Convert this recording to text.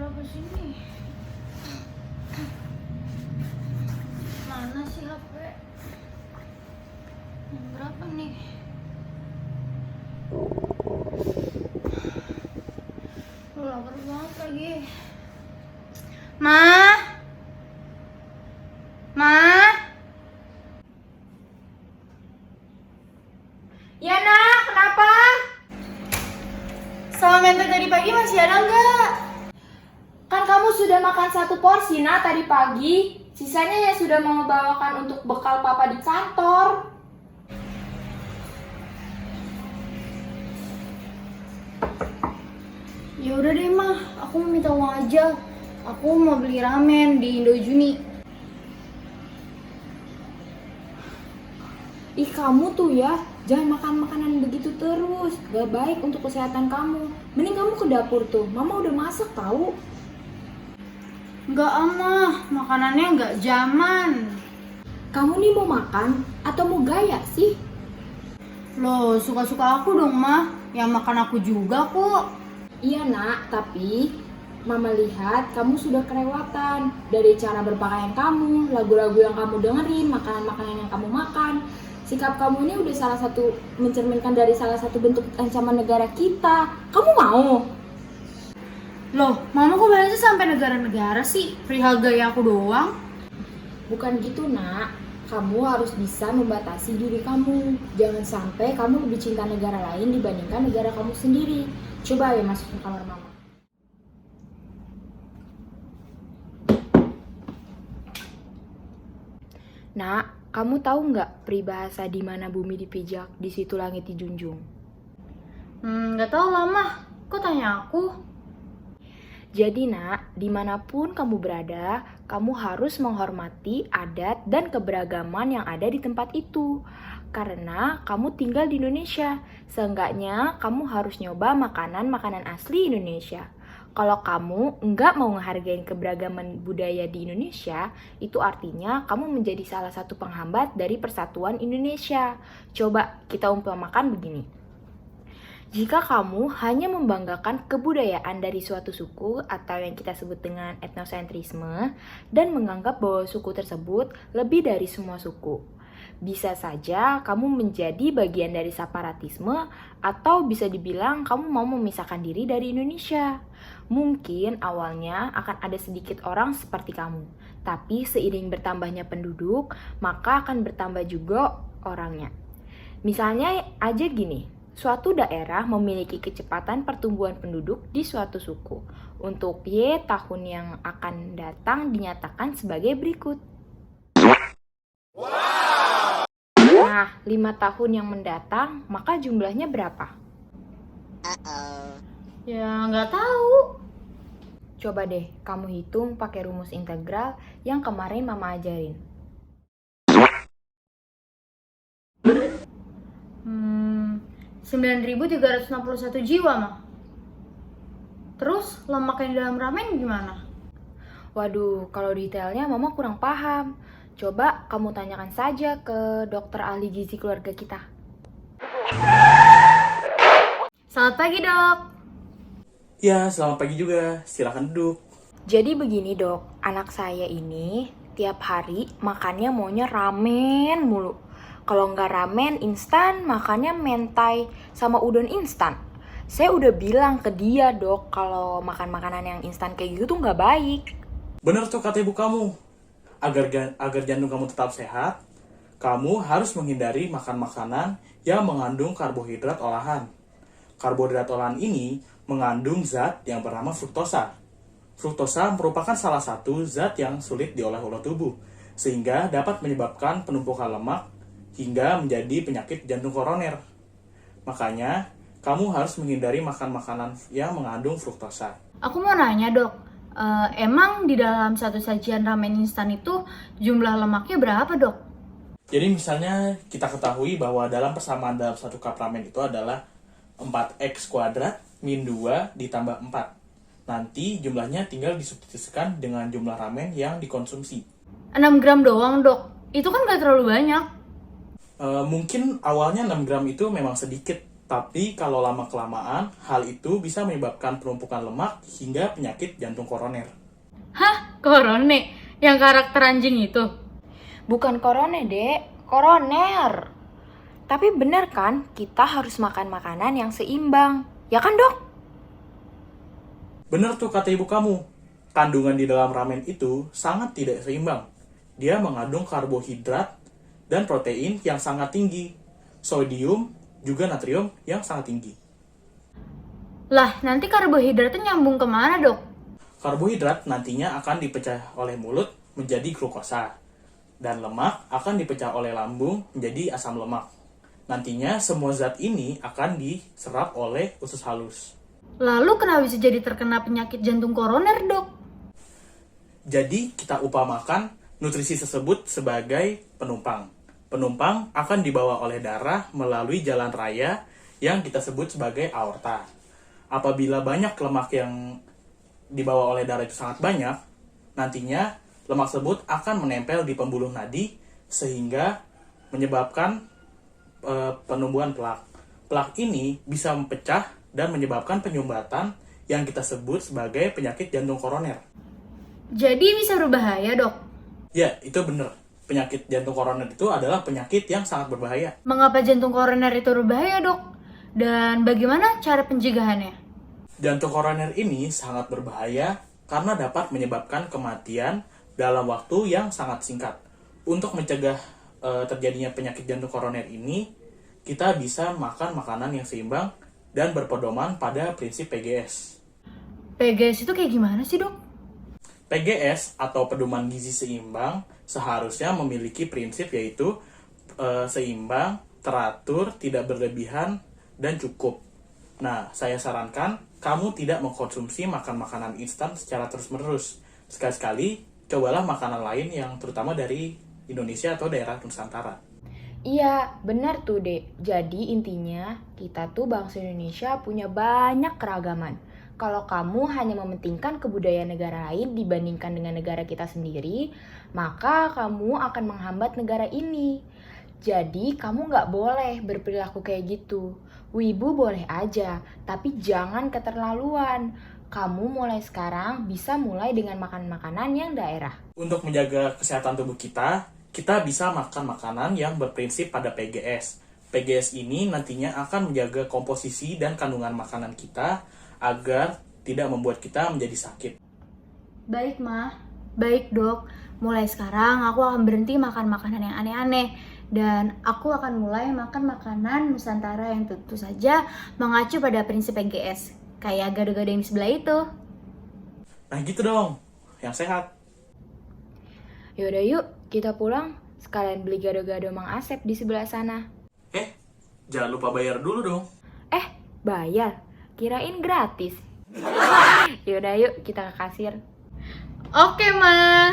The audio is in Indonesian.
berapa sini? Mana sih HP? Yang berapa nih? Lu lapar banget lagi. Ma? Ma? Ya nak, kenapa? Sama mentor tadi pagi masih ada nggak? Kan kamu sudah makan satu porsi nak tadi pagi. Sisanya ya sudah mau bawakan untuk bekal papa di kantor. Ya udah deh mah, aku mau minta uang aja. Aku mau beli ramen di Indojuni. Ih kamu tuh ya, jangan makan makanan begitu terus. Gak baik untuk kesehatan kamu. Mending kamu ke dapur tuh, mama udah masak tahu. Enggak amah, makanannya nggak zaman. Kamu nih mau makan atau mau gaya sih? Loh, suka-suka aku dong mah. Yang makan aku juga kok. Iya nak, tapi mama lihat kamu sudah kelewatan. Dari cara berpakaian kamu, lagu-lagu yang kamu dengerin, makanan-makanan yang kamu makan. Sikap kamu ini udah mencerminkan dari salah satu bentuk ancaman negara kita. Kamu mau? Loh, mama kok bahasnya sampai negara-negara sih? Perihal gaya aku doang? Bukan gitu nak. Kamu harus bisa membatasi diri kamu. Jangan sampai kamu lebih cinta negara lain dibandingkan negara kamu sendiri. Coba ya masuk ke kamar mama. Nak, kamu tahu nggak peribahasa di mana bumi dipijak, di situ langit dijunjung? Nggak tahu lah mah. Kok tanya aku? Jadi nak, dimanapun kamu berada, kamu harus menghormati adat dan keberagaman yang ada di tempat itu. Karena kamu tinggal di Indonesia, seenggaknya kamu harus nyoba makanan-makanan asli Indonesia. Kalau kamu nggak mau menghargai keberagaman budaya di Indonesia, itu artinya kamu menjadi salah satu penghambat dari persatuan Indonesia. Coba kita umpamakan begini. Jika kamu hanya membanggakan kebudayaan dari suatu suku atau yang kita sebut dengan etnosentrisme dan menganggap bahwa suku tersebut lebih dari semua suku, bisa saja kamu menjadi bagian dari separatisme atau bisa dibilang kamu mau memisahkan diri dari Indonesia. Mungkin awalnya akan ada sedikit orang seperti kamu, tapi seiring bertambahnya penduduk, maka akan bertambah juga orangnya. Misalnya aja gini. Suatu daerah memiliki kecepatan pertumbuhan penduduk di suatu suku. Untuk Y tahun yang akan datang dinyatakan sebagai berikut. Nah, 5 tahun yang mendatang, maka jumlahnya berapa? Ya, nggak tahu. Coba deh, kamu hitung pakai rumus integral yang kemarin mama ajarin. 9.361 jiwa mah. Terus lemak yang di dalam ramen gimana? Waduh, kalau detailnya mama kurang paham. Coba kamu tanyakan saja ke dokter ahli gizi keluarga kita. Selamat pagi dok. Ya, selamat pagi juga. Silakan duduk. Jadi begini dok, anak saya ini tiap hari makannya maunya ramen mulu. Kalau nggak ramen instan, makannya mentai sama udon instan. Saya udah bilang ke dia dok, kalau makan makanan yang instan kayak gitu tuh nggak baik. Bener tuh kata ibu kamu. Agar jantung kamu tetap sehat, kamu harus menghindari makan makanan yang mengandung karbohidrat olahan. Karbohidrat olahan ini mengandung zat yang bernama fruktosa. Fruktosa merupakan salah satu zat yang sulit diolah oleh tubuh, sehingga dapat menyebabkan penumpukan lemak hingga menjadi penyakit jantung koroner. Makanya, kamu harus menghindari makan makanan yang mengandung fruktosa. Aku mau nanya dok, emang di dalam satu sajian ramen instan itu jumlah lemaknya berapa dok? Jadi misalnya kita ketahui bahwa dalam persamaan dalam satu cup ramen itu adalah 4x kuadrat min 2 ditambah 4. Nanti jumlahnya tinggal disubstitusikan dengan jumlah ramen yang dikonsumsi. 6 gram doang dok, itu kan gak terlalu banyak. Mungkin awalnya 6 gram itu memang sedikit, Tapi kalau lama-kelamaan, hal itu bisa menyebabkan penumpukan lemak hingga penyakit jantung koroner. Hah? Korone? Yang karakter anjing itu? Bukan korone, Dek. Koroner. Tapi bener kan, kita harus makan makanan yang seimbang. Ya kan, Dok? Bener tuh kata ibu kamu. Kandungan di dalam ramen itu sangat tidak seimbang. Dia mengandung karbohidrat dan protein yang sangat tinggi. Sodium juga natrium yang sangat tinggi. Lah, nanti karbohidratnya nyambung kemana, Dok? Karbohidrat nantinya akan dipecah oleh mulut menjadi glukosa. Dan lemak akan dipecah oleh lambung menjadi asam lemak. Nantinya semua zat ini akan diserap oleh usus halus. Lalu kenapa bisa jadi terkena penyakit jantung koroner, Dok? Jadi kita upamakan nutrisi tersebut sebagai penumpang. Penumpang akan dibawa oleh darah melalui jalan raya yang kita sebut sebagai aorta. Apabila banyak lemak yang dibawa oleh darah itu sangat banyak, nantinya lemak tersebut akan menempel di pembuluh nadi sehingga menyebabkan penumbuhan plak. Plak ini bisa mempecah dan menyebabkan penyumbatan yang kita sebut sebagai penyakit jantung koroner. Jadi bisa berbahaya, Dok? Ya, itu benar. Penyakit jantung koroner itu adalah penyakit yang sangat berbahaya. Mengapa jantung koroner itu berbahaya, Dok? Dan bagaimana cara pencegahannya? Jantung koroner ini sangat berbahaya karena dapat menyebabkan kematian dalam waktu yang sangat singkat. Untuk mencegah terjadinya penyakit jantung koroner ini, kita bisa makan makanan yang seimbang dan berpedoman pada prinsip PGS. PGS itu kayak gimana sih, Dok? PGS atau pedoman gizi seimbang seharusnya memiliki prinsip yaitu seimbang, teratur, tidak berlebihan, dan cukup. Nah, saya sarankan kamu tidak mengkonsumsi makan makanan instan secara terus-menerus. Sekali-sekali, cobalah makanan lain yang terutama dari Indonesia atau daerah Nusantara. Iya, benar tuh, Dek. Jadi intinya, kita tuh bangsa Indonesia punya banyak keragaman. Kalau kamu hanya mementingkan kebudayaan negara lain dibandingkan dengan negara kita sendiri, maka kamu akan menghambat negara ini. Jadi kamu nggak boleh berperilaku kayak gitu. Wibu boleh aja, tapi jangan keterlaluan. Kamu mulai sekarang bisa mulai dengan makan makanan yang daerah. Untuk menjaga kesehatan tubuh kita bisa makan makanan yang berprinsip pada PGS. PGS ini nantinya akan menjaga komposisi dan kandungan makanan kita agar tidak membuat kita menjadi sakit. Baik, Ma. Baik, Dok. Mulai sekarang aku akan berhenti makan makanan yang aneh-aneh. Dan aku akan mulai makan makanan Nusantara yang tentu saja mengacu pada prinsip PGS. Kayak gado-gado yang di sebelah itu. Nah gitu dong, yang sehat. Yaudah yuk, kita pulang. Sekalian beli gado-gado Mang Asep di sebelah sana. Jangan lupa bayar dulu dong. Bayar? Kirain gratis. Yaudah yuk, kita ke kasir. Oke, Ma.